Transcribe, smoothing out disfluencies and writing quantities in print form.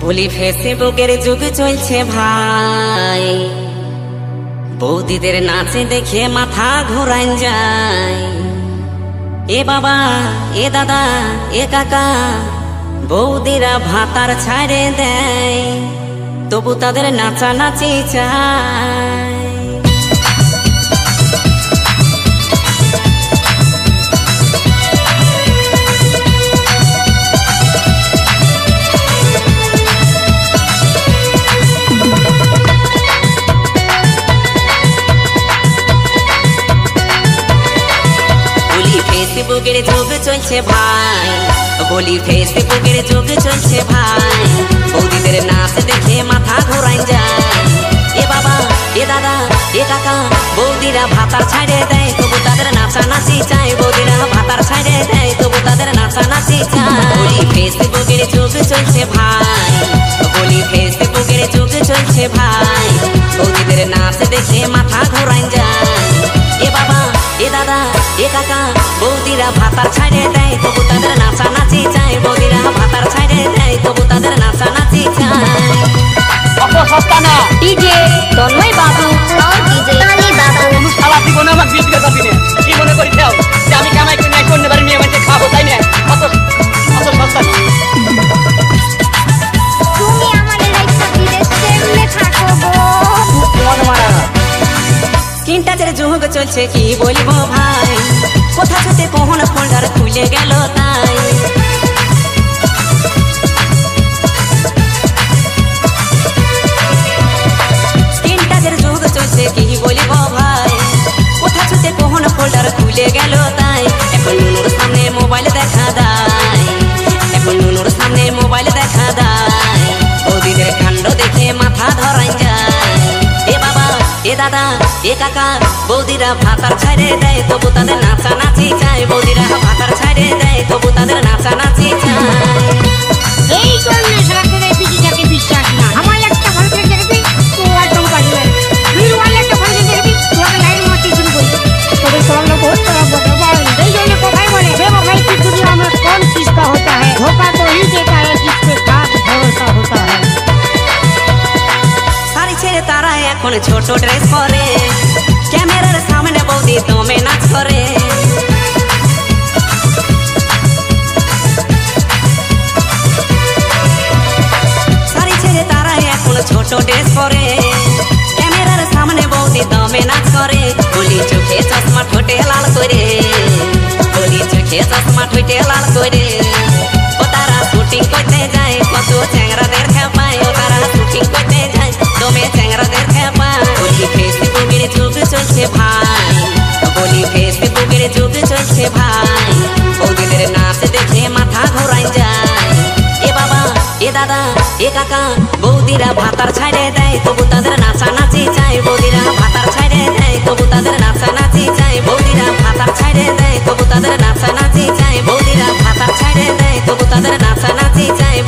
বলি ফেসবুকের যুগ চলছে ভাই, বৌদিদের নাচে দেখে মাথা ঘোরান যায়। এ বাবা, এ দাদা, এ কাকা, বৌদিরা ভাতার ছাড়ে দেয়, তবু তাদের নাচানাচি চায়। ফেসবুকের যুগ চলছে ভাই, বলি ফেসবুকের যুগ চলছে ভাই, বৌদিদের নাচ দেখে মাথা ঘোরান যায়। এ বাবা, এ দাদা, এ কাকা, বৌদিরা ভাতার ছাড়ে দেয়, তবু তাদের নাচানাচি চায়। বৌদিরা ভাতার ছাড়ে দেয়, তবু তাদের নাচানাচি চায়। বলি ফেসবুকের যুগ চলছে ভাই, বলি ফেসবুকের যুগ চলছে ভাই, বৌদিদের নাচ দেখে মাথা ঘোরান যায়। এ বাবা, এ দাদা, এ কাকা, বৌদিরা ভাতার ছাড়ে দেয়, তবু তাদের নাচানাচি চায়। বৌদিরা ভাতার ছাড়ে দেয়, তবু তাদের নাচানাচি চায়। অত সস্তা না ডিজে তন্ময় বাবু আর ডিজে কালী বাবু। শালা জীবনে আমার বিশ টাকা দিনে কি মনে করি খেও যে আমি কামাই করে নাই করতে পারি নিয়ে মানে খাবো, তাই না? অত সস্তা না। তুমি আমাদের রাইখা দিলে কেমনে থাকো গো? মন মারা স্ক্রিন টাচের যুগ চলছে কি বলবো ভাই, কোথা থেকে কোন ফোল্ডার খুলে গেল তাই। স্ক্রিন টাচের যুগ চলছে কি বলবো ভাই, কোথা থেকে কোন ফোল্ডার খুলে গেল তাই। এখন নুনুর সামনে মোবাইল দেখা দেয়, এখন নুনুর সামনে মোবাইল দেখা দেয়, বৌদিদের কাণ্ড দেখে মাথা ধরাই যায়। এ বাবা, এ দাদা, এ কাকা, বৌদিরা ভাতার ছাড়ে দেয়, তবু তাদের নাচানাচি চায়। বৌদিরা ভাতার ছাড়ে দেয়, তবু তাদের নাচানাচি চায়। এই জন্য সারাদিন এই পিজিটাকে বিশ্বাস না। আমার একটা ভালো করে দেখবি তো একদম পারবে, বিরুয়ালে একটা ভালো করে দেখবি তোকে লাইন মারতে শুরু করবে, তবে তোর লোক হতে হবে। এই জন্য কথাই বলে বেবফাই की दुनिया में कौन किसका होता है, धोखा तो ही देता है जिसपे खास भरोसा होता है। শাড়ি ছেড়ে তারা এখন ছোট ড্রেস পরে, ক্যামেরার সামনে বৌদি দমে নাচ করে। শাড়ি ছেড়ে তারা এখন ছোট ড্রেস পরে, ক্যামেরার সামনে বৌদি দমে নাচ করে। বলি চোখে চশমা ঠোঁটে লাল করে, বলি চোখে চশমা ঠোঁটে লাল করে। ও তারা শুটিং করতে যায়, কত চ্যাংরাদের খেপায়। ও তারা শুটিং করতে যায়, দমে চ্যাংরাদের খেপায়। বলি ফেসবুকের যুগ চলছে ভাই, বলি ফেসবুকের যুগ চলছে ভাই, বৌদিদের নাচ দেখে মাথা ঘোরাই যায়। এ বাবা, এ দাদা, এ কাকা, বৌদিরা ভাতার ছাড়ে দেয়, তবু তাদের নাচানাচি চায়। বৌদিরা ভাতার ছাড়ে দেয়, তবু তাদের নাচানাচি চায়। বৌদিরা ভাতার ছাড়ে দেয়, তবু তাদের নাচানাচি চায়। বৌদিরা ভাতার ছাড়ে দেয়, তবু তাদের নাচানাচি চায়।